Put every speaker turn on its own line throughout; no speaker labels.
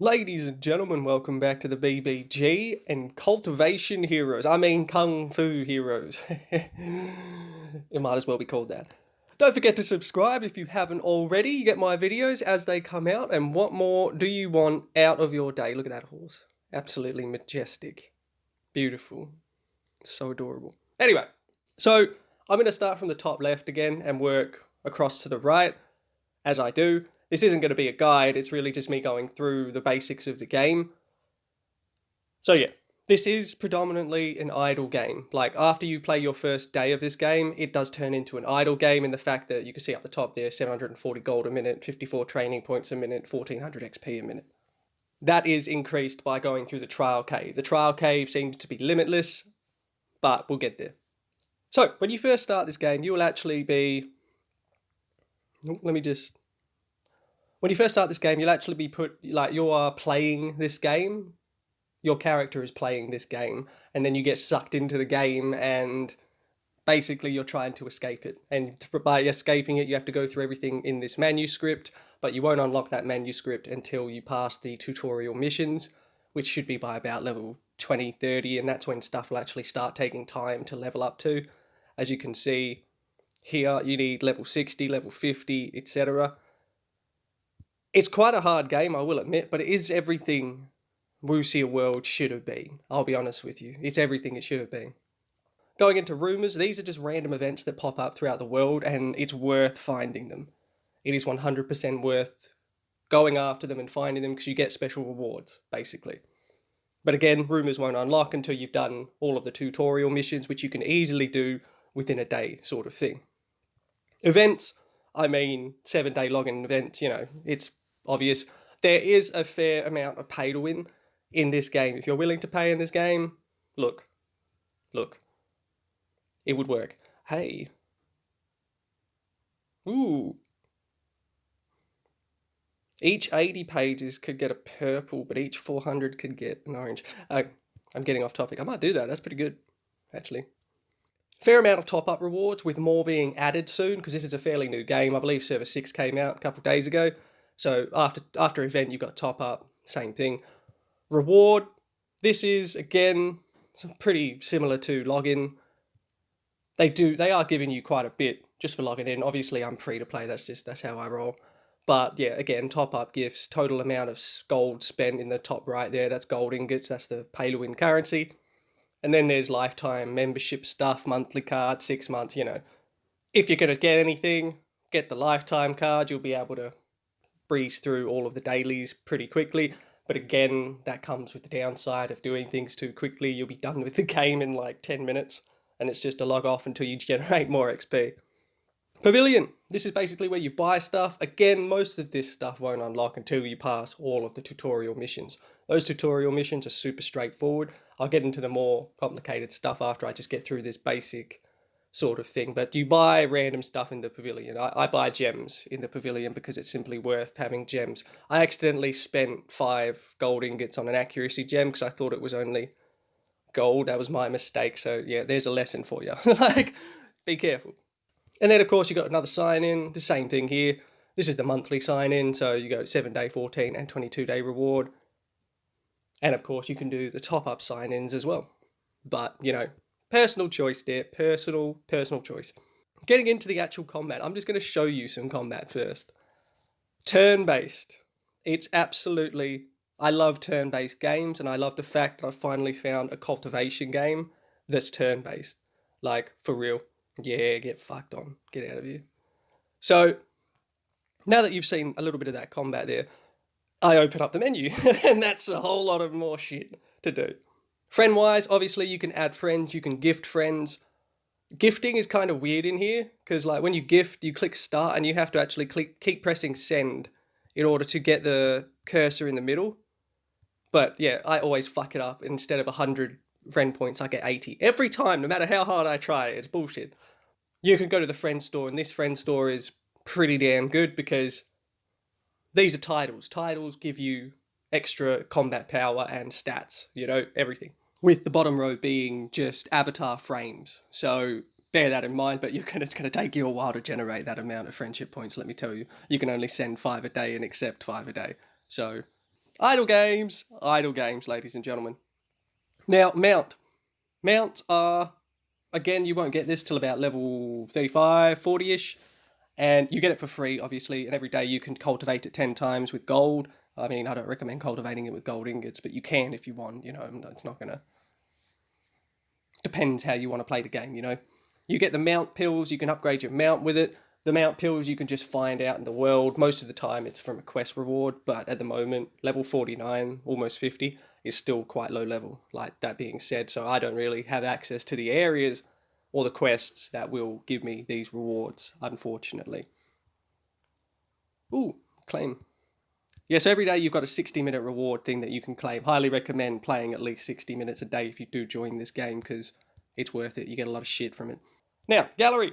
Ladies and gentlemen, welcome back to the BBG and Cultivation Heroes. I mean, Kung Fu Heroes. It might as well be called that. Don't forget to subscribe if you haven't already. You get my videos as they come out. And what more do you want out of your day? Look at that horse. Absolutely majestic. Beautiful. So adorable. Anyway, so I'm going to start from the top left again and work across to the right as I do. This isn't going to be a guide, it's really just me going through the basics of the game. So yeah, this is predominantly an idle game. Like, after you play your first day of this game, it does turn into an idle game in the fact that you can see up the top there, 740 gold a minute, 54 training points a minute, 1400 XP a minute. That is increased by going through the trial cave. The trial cave seems to be limitless, but we'll get there. So, when you first start this game, you will actually be... When you first start this game, you'll actually be put, like, you are playing this game. Your character is playing this game, and then you get sucked into the game, and basically you're trying to escape it. And by escaping it, you have to go through everything in this manuscript, but you won't unlock that manuscript until you pass the tutorial missions, which should be by about level 20, 30, and that's when stuff will actually start taking time to level up to. As you can see here, you need level 60, level 50, etc. It's quite a hard game, I will admit, but it is everything wuxia World should have been. I'll be honest with you. It's everything it should have been. Going into rumours, these are just random events that pop up throughout the world, and it's worth finding them. It is 100% worth going after them and finding them because you get special rewards, basically. But again, rumours won't unlock until you've done all of the tutorial missions, which you can easily do within a day, sort of thing. Events, I mean 7-day login events, it's obvious. There is a fair amount of pay to win in this game. If you're willing to pay in this game, look, it would work. Hey. Ooh. Each 80 pages could get a purple, but each 400 could get an orange. I'm getting off topic. I might do that. That's pretty good, actually. Fair amount of top-up rewards, with more being added soon, because this is a fairly new game. I believe Server 6 came out a couple of days ago. So after event, you've got top-up, same thing. Reward, this is, again, pretty similar to login. They are giving you quite a bit just for logging in. Obviously, I'm free to play, that's how I roll. But yeah, again, top-up gifts, total amount of gold spent in the top right there, that's gold ingots, that's the pay-to-win currency. And then there's lifetime membership stuff, monthly card, 6 months, If you're going to get anything, get the lifetime card, you'll be able to breeze through all of the dailies pretty quickly. But again, that comes with the downside of doing things too quickly. You'll be done with the game in like 10 minutes, and it's just a log off until you generate more XP. Pavilion. This is basically where you buy stuff. Again, most of this stuff won't unlock until you pass all of the tutorial missions. Those tutorial missions are super straightforward. I'll get into the more complicated stuff after I just get through this basic sort of thing. But you buy random stuff in the pavilion. I buy gems in the pavilion because it's simply worth having gems. I accidentally spent 5 gold ingots on an accuracy gem because I thought it was only gold. That was my mistake. So yeah, there's a lesson for you. Like, be careful. And then, of course, you got another sign-in, the same thing here. This is the monthly sign-in, so you go 7-day, 14, and 22-day reward. And, of course, you can do the top-up sign-ins as well. But, personal choice there, personal choice. Getting into the actual combat, I'm just going to show you some combat first. Turn-based. It's absolutely... I love turn-based games, and I love the fact that I've finally found a cultivation game that's turn-based. Like, for real. Yeah, get fucked on. Get out of here. So, now that you've seen a little bit of that combat there, I open up the menu, and that's a whole lot of more shit to do. Friend-wise, obviously, you can add friends, you can gift friends. Gifting is kind of weird in here, because like when you gift, you click start, and you have to actually keep pressing send in order to get the cursor in the middle. But yeah, I always fuck it up. Instead of 100 friend points, I get 80. Every time, no matter how hard I try, it's bullshit. You can go to the friend store, and this friend store is pretty damn good because these are titles. Titles give you extra combat power and stats, everything. With the bottom row being just avatar frames. So bear that in mind, but it's going to take you a while to generate that amount of friendship points, let me tell you. You can only send 5 a day and accept 5 a day. So Idle games, ladies and gentlemen. Now, mounts are, again, you won't get this till about level 35, 40ish, and you get it for free, obviously. And every day you can cultivate it 10 times with gold. I mean, I don't recommend cultivating it with gold ingots, but you can if you want. It's not gonna. Depends how you want to play the game. You get the mount pills. You can upgrade your mount with it. The mount pills you can just find out in the world. Most of the time it's from a quest reward, but at the moment, level 49, almost 50, is still quite low level. Like, that being said, so I don't really have access to the areas or the quests that will give me these rewards, unfortunately. Ooh, claim. Yes, every day you've got a 60-minute reward thing that you can claim. Highly recommend playing at least 60 minutes a day if you do join this game, because it's worth it. You get a lot of shit from it. Now, gallery.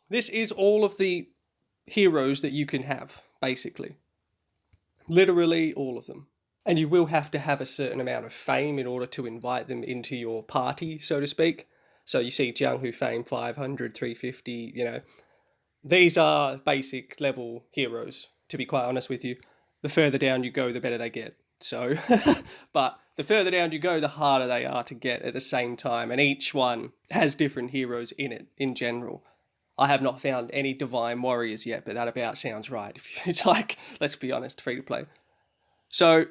This is all of the heroes that you can have, basically. Literally all of them. And you will have to have a certain amount of fame in order to invite them into your party, so to speak. So you see Jianghu fame 500, 350, These are basic level heroes, to be quite honest with you. The further down you go, the better they get. So, but the further down you go, the harder they are to get at the same time. And each one has different heroes in it, in general. I have not found any divine warriors yet, but that about sounds right. It's like, let's be honest, free to play. So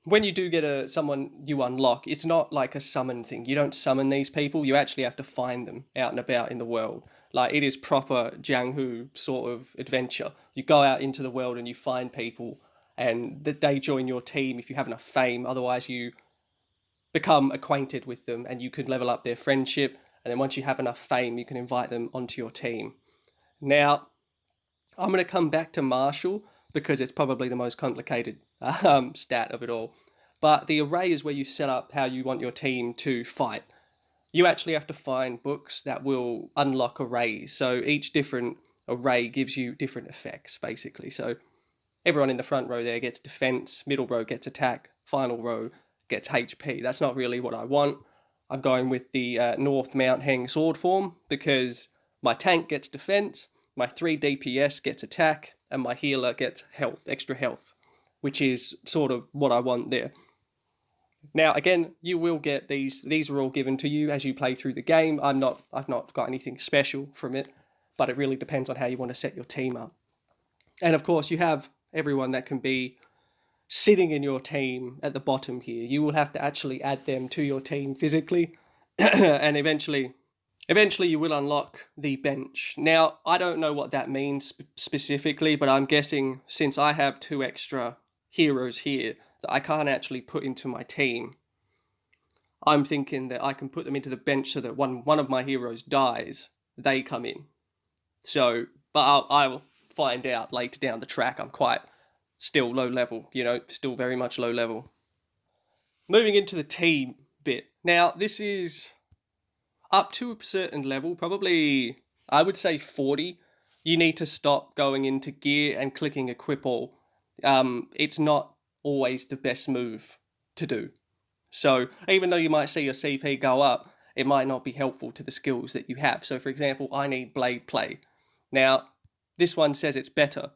when you do get someone you unlock, it's not like a summon thing. You don't summon these people. You actually have to find them out and about in the world. Like, it is proper Jianghu sort of adventure. You go out into the world and you find people, and they join your team if you have enough fame. Otherwise, you become acquainted with them and you can level up their friendship. And then once you have enough fame, you can invite them onto your team. Now, I'm going to come back to Marshall because it's probably the most complicated stat of it all. But the array is where you set up how you want your team to fight. You actually have to find books that will unlock arrays. So each different array gives you different effects, basically. So everyone in the front row there gets defense, middle row gets attack, final row gets HP. That's not really what I want. I'm going with the North Mount Heng sword form because my tank gets defense, my 3 DPS gets attack, and my healer gets health, extra health, which is sort of what I want there. Now, again, you will get these. These are all given to you as you play through the game. I've not got anything special from it, but it really depends on how you want to set your team up. And of course, you have everyone that can be sitting in your team at the bottom here. You will have to actually add them to your team physically, and eventually you will unlock the bench. Now, I don't know what that means specifically, but I'm guessing since I have 2 extra heroes here that I can't actually put into my team, I'm thinking that I can put them into the bench so that one of my heroes dies, they come in. So, but I'll find out later down the track. I'm quite still low level, still very much low level. Moving into the team bit. Now, this is up to a certain level, probably, I would say 40. You need to stop going into gear and clicking equip all. It's not always the best move to do. So even though you might see your CP go up, it might not be helpful to the skills that you have. So for example, I need blade play. Now, this one says it's better,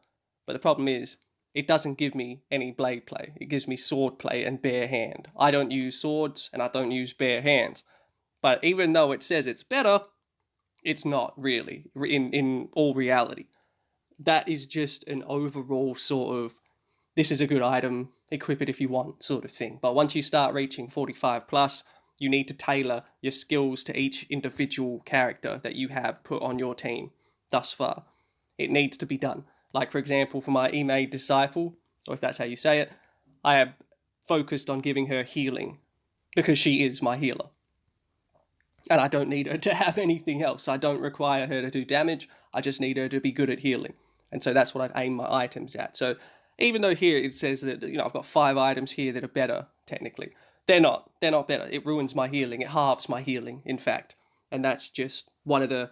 but the problem is, it doesn't give me any blade play. It gives me sword play and bare hand. I don't use swords and I don't use bare hands. But even though it says it's better, it's not really, in all reality. That is just an overall sort of, this is a good item, equip it if you want sort of thing. But once you start reaching 45 plus, you need to tailor your skills to each individual character that you have put on your team thus far. It needs to be done. Like, for example, for my Ime disciple, or if that's how you say it, I have focused on giving her healing because she is my healer. And I don't need her to have anything else. I don't require her to do damage. I just need her to be good at healing. And so that's what I've aimed my items at. So even though here it says that, I've got 5 items here that are better, technically, they're not. They're not better. It ruins my healing. It halves my healing, in fact. And that's just one of the,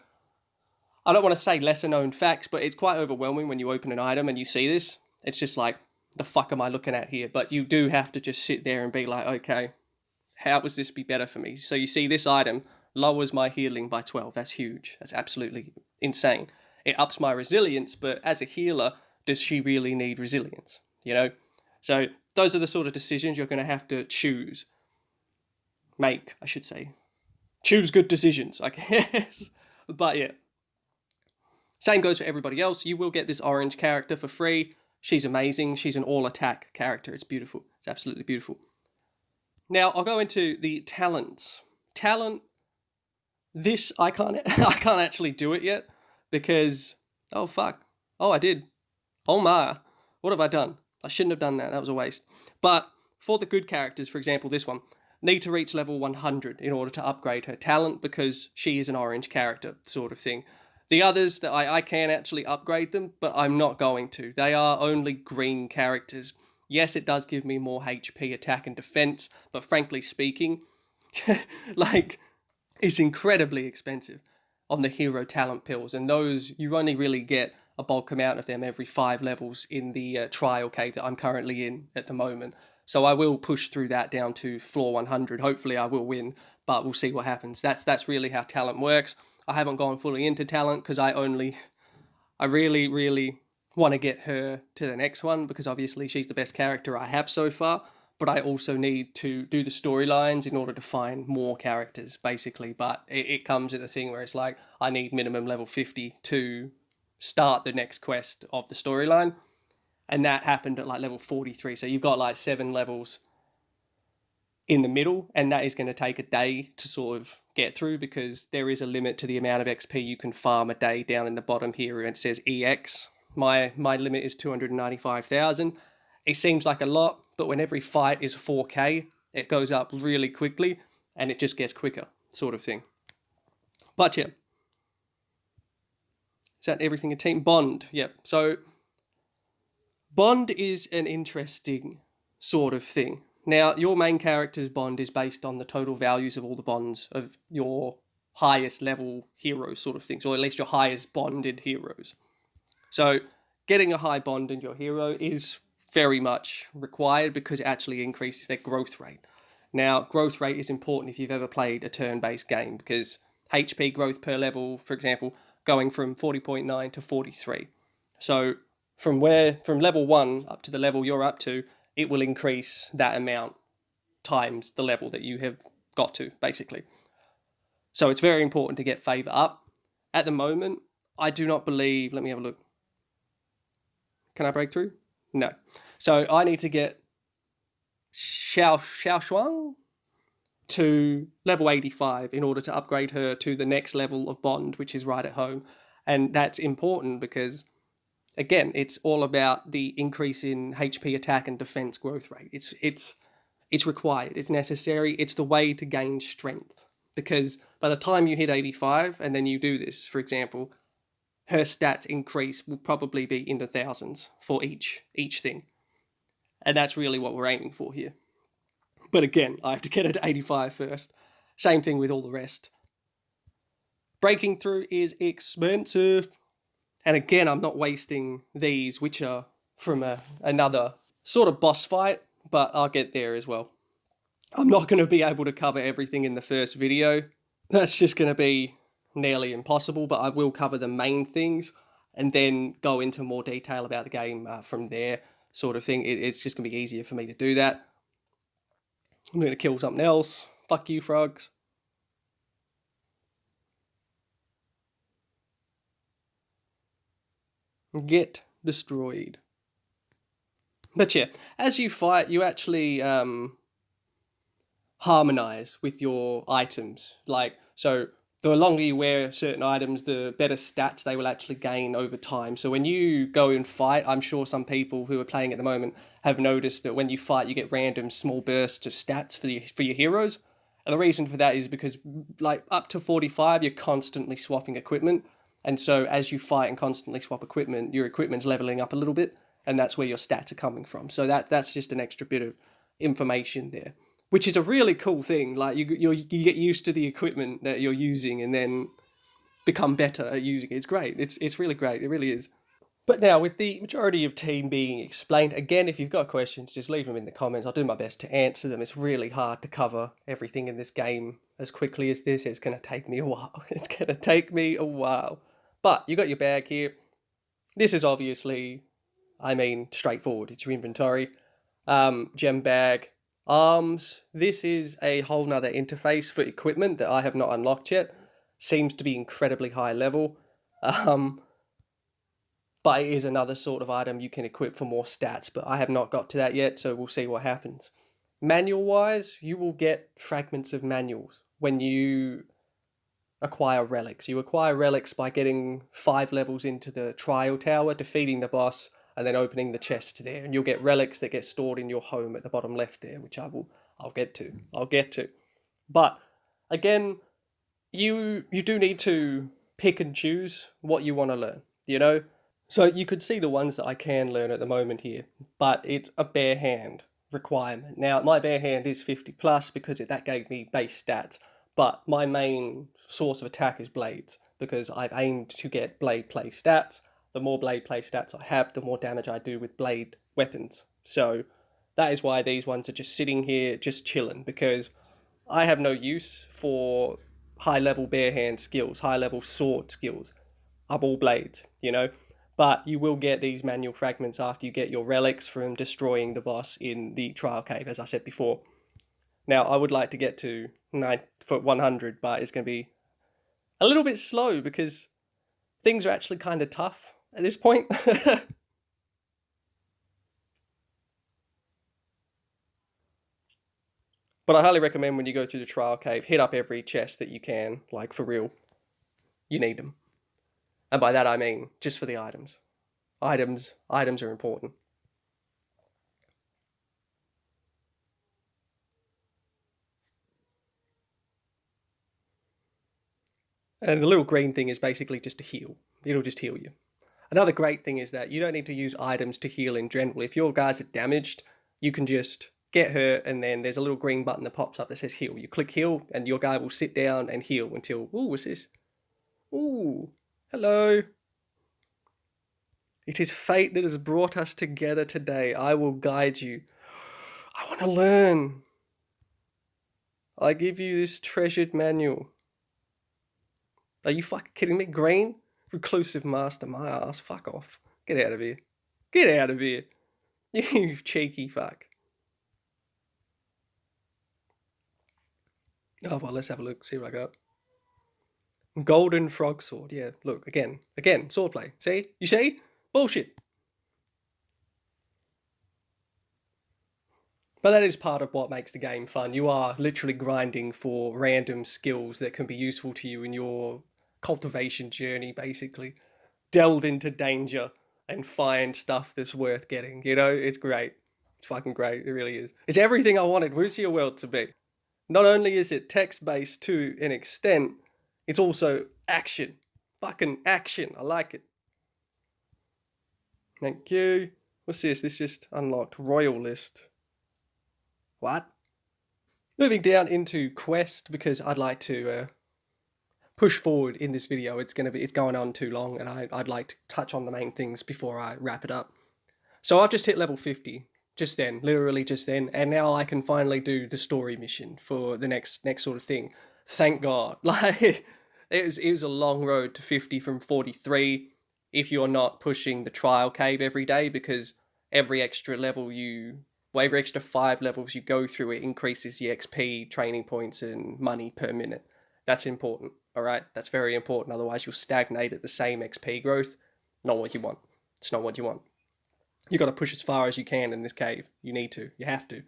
I don't want to say lesser known facts, but it's quite overwhelming when you open an item and you see this. It's just like, the fuck am I looking at here? But you do have to just sit there and be like, okay, how does this be better for me? So you see this item lowers my healing by 12. That's huge. That's absolutely insane. It ups my resilience, but as a healer, does she really need resilience? So those are the sort of decisions you're going to have to make, I should say. Choose good decisions, I guess. But yeah. Same goes for everybody else. You will get this orange character for free. She's amazing. She's an all-attack character. It's beautiful. It's absolutely beautiful. Now, I'll go into the talents. Talent, this, I can't actually do it yet because, oh, fuck. Oh, I did. Oh, my. What have I done? I shouldn't have done that. That was a waste. But for the good characters, for example, this one, need to reach level 100 in order to upgrade her talent because she is an orange character sort of thing. The others, that I can actually upgrade them, but I'm not going to. They are only green characters. Yes, it does give me more HP, attack, and defense, but frankly speaking, like, it's incredibly expensive on the hero talent pills, and those, you only really get a bulk amount of them every 5 levels in the trial cave that I'm currently in at the moment. So I will push through that down to floor 100. Hopefully I will win, but we'll see what happens. That's really how talent works. I haven't gone fully into talent because I really, really want to get her to the next one because obviously she's the best character I have so far, but I also need to do the storylines in order to find more characters, basically. But it comes at the thing where it's like, I need minimum level 50 to start the next quest of the storyline, and that happened at like level 43, so you've got like 7 levels in the middle, and that is going to take a day to sort of get through because there is a limit to the amount of XP you can farm a day. Down in the bottom here it says EX. My limit is 295,000. It seems like a lot, but when every fight is 4k, it goes up really quickly and it just gets quicker, sort of thing. But yeah, is that everything? A team bond? Yep. So bond is an interesting sort of thing. Now, your main character's bond is based on the total values of all the bonds of your highest level heroes, sort of things, or at least your highest bonded heroes. So getting a high bond in your hero is very much required because it actually increases their growth rate. Now, growth rate is important if you've ever played a turn-based game because HP growth per level, for example, going from 40.9 to 43. So from level 1 up to the level you're up to, it will increase that amount times the level that you have got to, basically. So it's very important to get favor up. At the moment, I do not believe, let me have a look. Can I break through? No. So I need to get Xiao Shuang to level 85 in order to upgrade her to the next level of bond, which is right at home. And that's important because, again, it's all about the increase in HP, attack, and defense growth rate. It's required. It's necessary. It's the way to gain strength. Because by the time you hit 85 and then you do this, for example, her stats increase will probably be in the thousands for each thing. And that's really what we're aiming for here. But again, I have to get it to 85 first. Same thing with all the rest. Breaking through is expensive. And again, I'm not wasting these, which are from another sort of boss fight, but I'll get there as well. I'm not going to be able to cover everything in the first video. That's just going to be nearly impossible, but I will cover the main things and then go into more detail about the game from there, sort of thing. It's just going to be easier for me to do that. I'm going to kill something else. Fuck you, frogs. Get destroyed. But yeah, as you fight, you actually harmonize with your items. Like, so the longer you wear certain items, the better stats they will actually gain over time. So when you go and fight, I'm sure some people who are playing at the moment have noticed that when you fight, you get random small bursts of stats for your heroes. And the reason for that is because, like, up to 45, you're constantly swapping equipment. And so as you fight and constantly swap equipment, your equipment's leveling up a little bit, and that's where your stats are coming from. So that's just an extra bit of information there, which is a really cool thing. Like, you get used to the equipment that you're using and then become better at using it. It's great. It's really great. It really is. But now, with the majority of team being explained, again, if you've got questions, just leave them in the comments. I'll do my best to answer them. It's really hard to cover everything in this game as quickly as this. It's going to take me a while. It's going to take me a while. But you got your bag here. This is obviously, straightforward. It's your inventory. Gem bag, arms. This is a whole nother interface for equipment that I have not unlocked yet. Seems to be incredibly high level. Um, but it is another sort of item you can equip for more stats, but I have not got to that yet, so we'll see what happens. Manual wise, you will get fragments of manuals when you acquire relics. You acquire relics by getting 5 levels into the trial tower, defeating the boss, and then opening the chest there. And you'll get relics that get stored in your home at the bottom left there, which I'll get to. I'll get to. But again, you do need to pick and choose what you want to learn, you know? So you could see the ones that I can learn at the moment here, but it's a bare hand requirement. Now, my bare hand is 50 plus because that gave me base stats, but my main source of attack is blades because I've aimed to get blade play stats. The more blade play stats I have, the more damage I do with blade weapons. So that is why these ones are just sitting here, just chilling, because I have no use for high level bare hand skills, high level sword skills. I'm all blades, you know? But you will get these manual fragments after you get your relics from destroying the boss in the trial cave, as I said before. Now, I would like to get to 100, but it's going to be a little bit slow because things are actually kind of tough at this point. But I highly recommend when you go through the trial cave, hit up every chest that you can, like for real. You need them. And by that I mean just for the items. Items are important. And the little green thing is basically just to heal. It'll just heal you. Another great thing is that you don't need to use items to heal in general. If your guys are damaged, you can just get hurt and then there's a little green button that pops up that says heal. You click heal and your guy will sit down and heal until, ooh, what's this? Ooh, hello. It is fate that has brought us together today. I will guide you. I want to learn. I give you this treasured manual. Are you fucking kidding me? Green? Reclusive master, my ass. Fuck off. Get out of here. Get out of here. You cheeky fuck. Oh, well, let's have a look. See what I got. Golden frog sword. Yeah, look, again, swordplay. See? You see? Bullshit. But that is part of what makes the game fun. You are literally grinding for random skills that can be useful to you in your cultivation journey, basically. Delve into danger and find stuff that's worth getting. You know, it's great. It's fucking great. It really is. It's everything I wanted Wuxia World to be. Not only is it text-based to an extent, it's also action. Fucking action. I like it. Thank you. What's this? This just unlocked. Royal list. What? Moving down into quest because I'd like to push forward in this video. It's going on too long, and I'd like to touch on the main things before I wrap it up. So I've just hit level 50, just then, literally just then, and now I can finally do the story mission for the next sort of thing. Thank God. Like it was a long road to 50 from 43 if you're not pushing the trial cave every day, because every extra level every extra 5 levels you go through, it increases the XP, training points, and money per minute. That's important, all right? That's very important. Otherwise, you'll stagnate at the same XP growth. Not what you want. It's not what you want. You got to push as far as you can in this cave. You need to. You have to.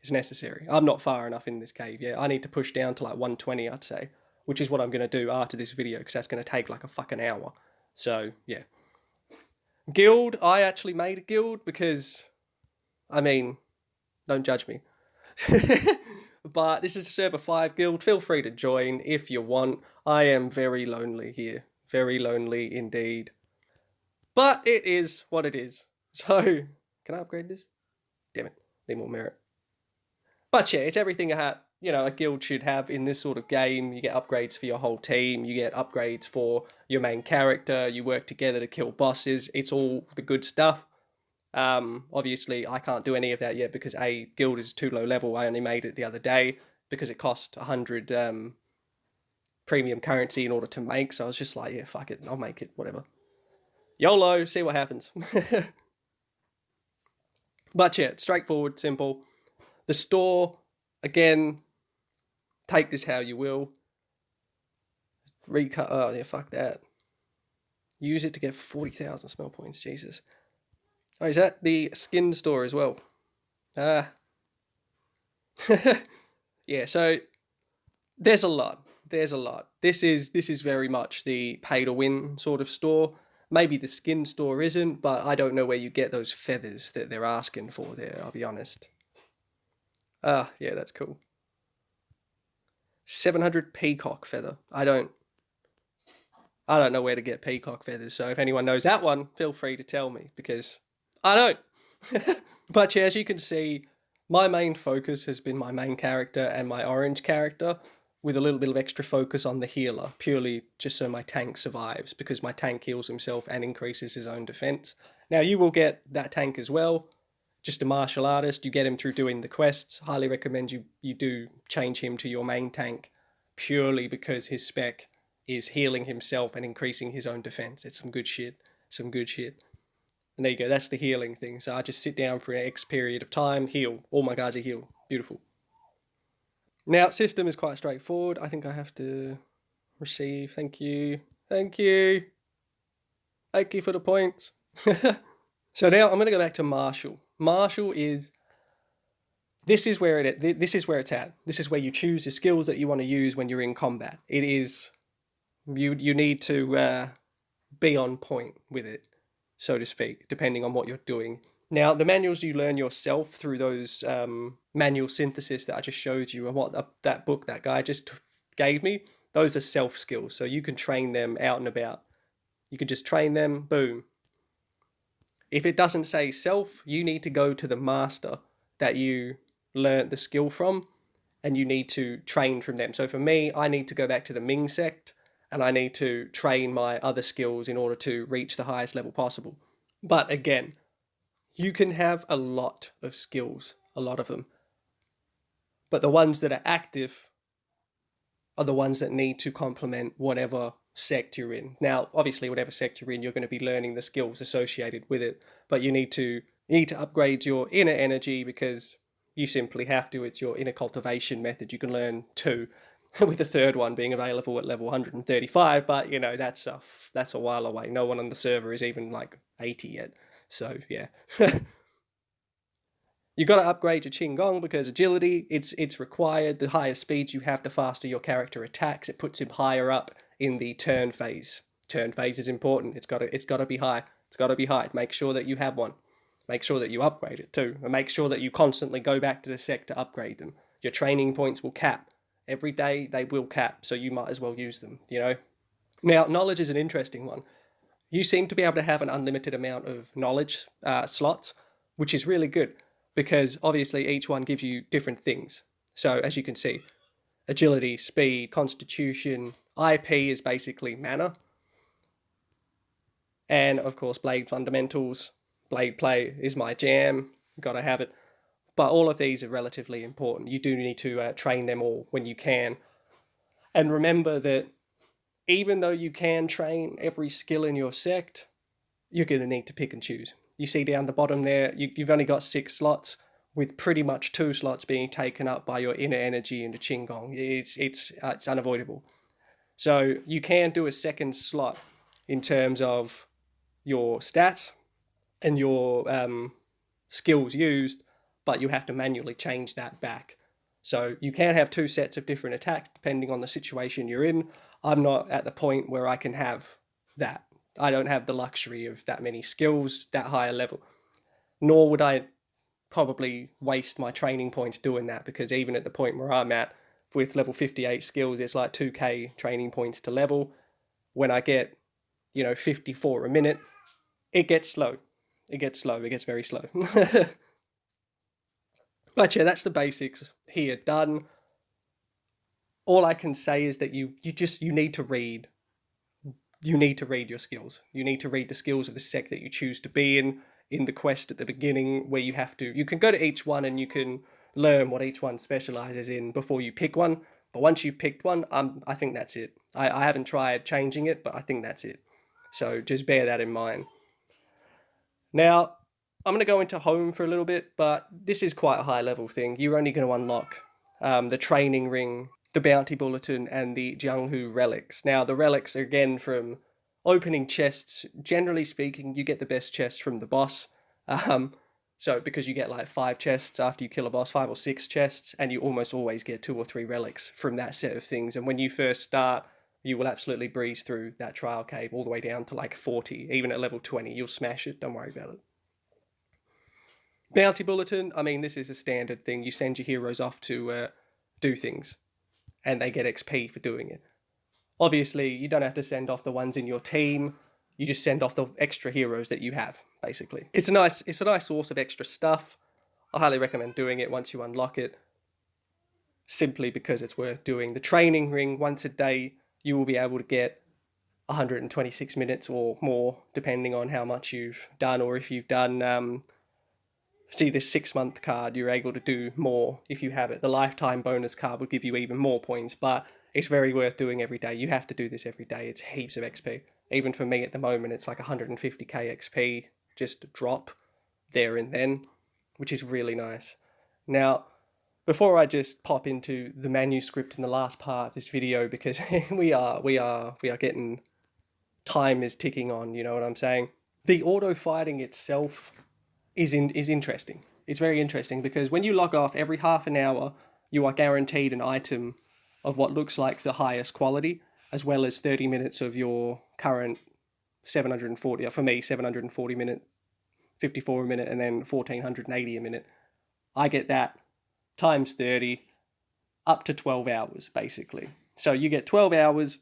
It's necessary. I'm not far enough in this cave yet. I need to push down to like 120, I'd say, which is what I'm going to do after this video, because that's going to take like a fucking hour. So, yeah. Guild. I actually made a guild because, I mean, don't judge me. But this is a server 5 guild. Feel free to join if you want. I am very lonely here. Very lonely indeed. But it is what it is. So, can I upgrade this? Damn it. Need more merit. But yeah, it's everything a guild should have in this sort of game. You get upgrades for your whole team. You get upgrades for your main character. You work together to kill bosses. It's all the good stuff. Obviously, I can't do any of that yet because guild is too low level. I only made it the other day because it cost 100 premium currency in order to make. So I was just like, yeah, fuck it. I'll make it. Whatever. YOLO. See what happens. But yeah, straightforward, simple. The store, again, take this how you will. Recut. Oh yeah, fuck that. Use it to get 40,000 smell points. Jesus. Oh, is that the skin store as well? Ah. Yeah. So there's a lot. There's a lot. This is very much the pay to win sort of store. Maybe the skin store isn't, but I don't know where you get those feathers that they're asking for there. I'll be honest. Ah, yeah, that's cool. 700 peacock feather. I don't know where to get peacock feathers, so if anyone knows that one, feel free to tell me, because I don't. But yeah, as you can see, my main focus has been my main character and my orange character, with a little bit of extra focus on the healer, purely just so my tank survives, because my tank heals himself and increases his own defense. Now, you will get that tank as well, just a martial artist. You get him through doing the quests. Highly recommend you do change him to your main tank, purely because his spec is healing himself and increasing his own defense. It's some good shit. Some good shit. And there you go. That's the healing thing. So I just sit down for an X period of time, heal. All my guys are healed. Beautiful. Now, system is quite straightforward. I think I have to receive. Thank you. Thank you. Thank you for the points. So now I'm going to go back to Marshall. Marshall is. This is where it's at. This is where you choose the skills that you want to use when you're in combat. It is. You need to be on point with it, so to speak, depending on what you're doing. Now, the manuals you learn yourself through those manual synthesis that I just showed you, and what that book that guy just gave me, those are self skills. So you can train them out and about. You can just train them, boom. If it doesn't say self, you need to go to the master that you learnt the skill from, and you need to train from them. So for me, I need to go back to the Ming sect, and I need to train my other skills in order to reach the highest level possible. But again, you can have a lot of skills, a lot of them. But the ones that are active are the ones that need to complement whatever sect you're in. Now, obviously, whatever sect you're in, you're going to be learning the skills associated with it. But you need to upgrade your inner energy, because you simply have to. It's your inner cultivation method. You can learn two, with the third one being available at level 135. But that's a while away. No one on the server is even like 80 yet. So yeah. You got to upgrade your Qinggong, because agility, it's required. The higher speeds you have, the faster your character attacks. It puts him higher up in the turn phase. Turn phase is important. It's got to be high. It's got to be high. Make sure that you have one. Make sure that you upgrade it too, and make sure that you constantly go back to the sect to upgrade them. Your training points will cap. Every day they will cap, so you might as well use them. Now, knowledge is an interesting one. You seem to be able to have an unlimited amount of knowledge slots, which is really good, because obviously each one gives you different things. So as you can see, agility, speed, constitution, IP is basically mana, and of course blade fundamentals, blade play is my jam. Gotta have it. But all of these are relatively important. You do need to train them all when you can, and remember that even though you can train every skill in your sect, you're going to need to pick and choose. You see down the bottom there, you've only got 6 slots, with pretty much 2 slots being taken up by your inner energy and the Qinggong. It's unavoidable. So you can do a second slot in terms of your stats and your skills used, but you have to manually change that back. So you can have 2 sets of different attacks depending on the situation you're in. I'm not at the point where I can have that. I don't have the luxury of that many skills, that higher level. Nor would I probably waste my training points doing that, because even at the point where I'm at with level 58 skills, it's like 2k training points to level. When I get, 54 a minute, it gets slow. It gets slow. It gets very slow. But yeah, that's the basics here done. All I can say is that you need to read. You need to read your skills. You need to read the skills of the sect that you choose to be in the quest at the beginning, where you can go to each one and you can learn what each one specializes in before you pick one. But once you picked one, I think that's it. I haven't tried changing it, but I think that's it. So just bear that in mind. Now, I'm going to go into home for a little bit, but this is quite a high level thing. You're only going to unlock the training ring, the bounty bulletin, and the Jianghu relics. Now, the relics are again from opening chests. Generally speaking, you get the best chests from the boss. Um, so, because you get like 5 chests after you kill a boss, 5 or 6 chests, and you almost always get 2 or 3 relics from that set of things. And when you first start, you will absolutely breeze through that trial cave all the way down to like 40. Even at level 20, you'll smash it. Don't worry about it. Bounty bulletin, I mean, this is a standard thing. You send your heroes off to do things, and they get XP for doing it. Obviously, you don't have to send off the ones in your team. You just send off the extra heroes that you have, basically. It's a nice source of extra stuff. I highly recommend doing it once you unlock it, simply because it's worth doing. The training ring, once a day, you will be able to get 126 minutes or more, depending on how much you've done, or if you've done see this 6-month card, you're able to do more if you have it. The lifetime bonus card will give you even more points, but it's very worth doing every day. You have to do this every day. It's heaps of XP. Even for me at the moment, it's like 150k XP just drop there and then, which is really nice. Now, before I just pop into the manuscript in the last part of this video, because we are getting, time is ticking on, you know what I'm saying? The auto fighting itself is interesting. It's very interesting because when you log off every half an hour, you are guaranteed an item of what looks like the highest quality, as well as 30 minutes of your current 740, for me, 740 minute, 54 a minute, and then 1480 a minute. I get that times 30, up to 12 hours, basically. So you get 12 hours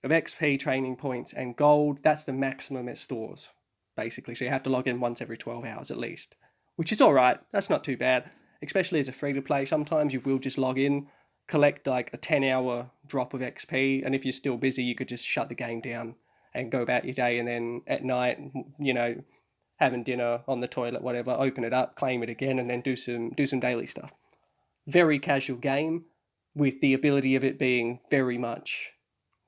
of XP, training points, and gold. That's the maximum it stores, basically. So you have to log in once every 12 hours at least, which is all right. That's not too bad, especially as a free-to-play. Sometimes you will just log in, collect like a 10-hour drop of XP, and if you're still busy, you could just shut the game down and go about your day, and then at night, you know, having dinner on the toilet, whatever, open it up, claim it again, and then do some daily stuff. Very casual game, with the ability of it being very much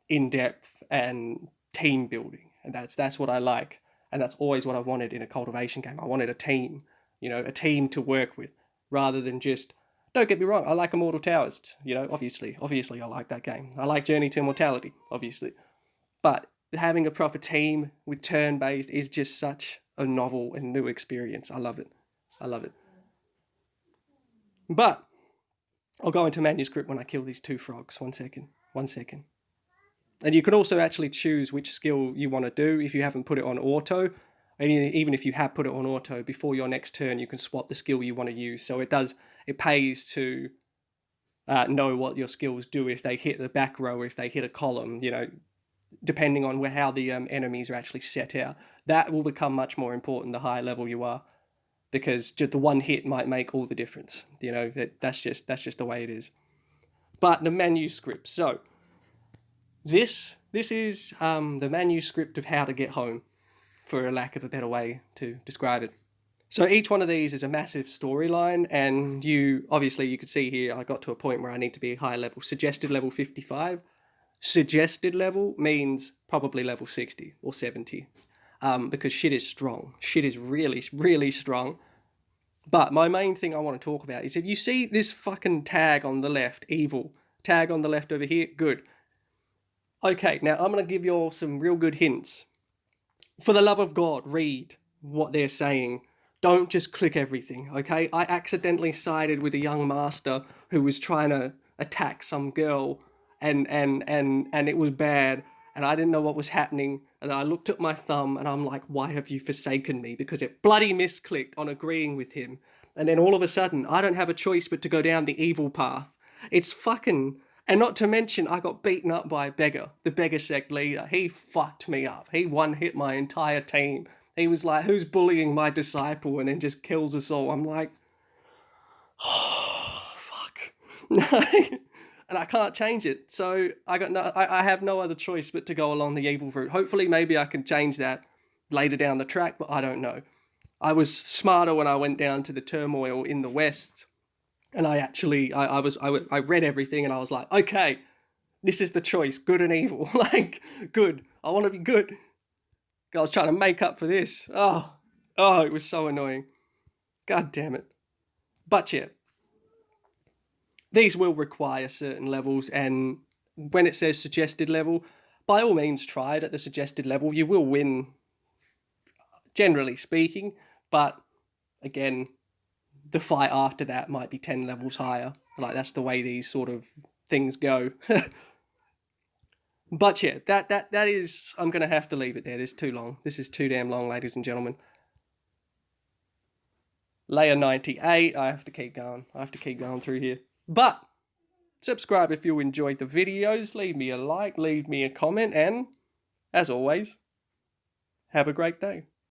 in-depth and team building, and that's what I like, and that's always what I wanted in a cultivation game. I wanted a team, you know, a team to work with, rather than just, don't get me wrong, I like Immortal Towers, you know, obviously I like that game. I like Journey to Immortality, obviously, but having a proper team with turn-based is just such a novel and new experience. I love it. But I'll go into manuscript when I kill these 2 frogs. One second. And you can also actually choose which skill you want to do if you haven't put it on auto. And even if you have put it on auto, before your next turn, you can swap the skill you want to use. So it pays to know what your skills do if they hit the back row, if they hit a column, you know, depending on how the enemies are actually set out. That will become much more important the higher level you are, because just the one hit might make all the difference. You know, that's just the way it is. But the manuscript. So this is the manuscript of how to get home, for a lack of a better way to describe it. So each one of these is a massive storyline, and you could see here I got to a point where I need to be higher level. Suggested level 55. Suggested level means probably level 60 or 70, because shit is strong. Shit is really, really strong. But my main thing I want to talk about is, if you see this fucking tag on the left, evil, tag on the left over here, good. Okay, now I'm going to give you all some real good hints. For the love of God, read what they're saying. Don't just click everything, okay? I accidentally sided with a young master who was trying to attack some girl, and it was bad, and I didn't know what was happening, and I looked at my thumb, and I'm like, why have you forsaken me? Because it bloody misclicked on agreeing with him. And then all of a sudden, I don't have a choice but to go down the evil path. It's fucking... And not to mention, I got beaten up by a beggar, the beggar sect leader. He fucked me up. He one-hit my entire team. He was like, who's bullying my disciple? And then just kills us all. I'm like, oh, fuck. And I can't change it. So I have no other choice but to go along the evil route. Hopefully, maybe I can change that later down the track, but I don't know. I was smarter when I went down to the turmoil in the West. And I read everything, and I was like, okay, this is the choice, good and evil. Like, good. I want to be good. I was trying to make up for this. Oh, Oh, it was so annoying. God damn it. But yeah, these will require certain levels, and when it says suggested level, by all means try it at the suggested level. You will win, generally speaking, but again, the fight after that might be 10 levels higher. Like, that's the way these sort of things go. But yeah, that is, I'm going to have to leave it there. This is too long. This is too damn long, ladies and gentlemen. Layer 98, I have to keep going. I have to keep going through here. But subscribe if you enjoyed the videos. Leave me a like, leave me a comment, and as always, have a great day.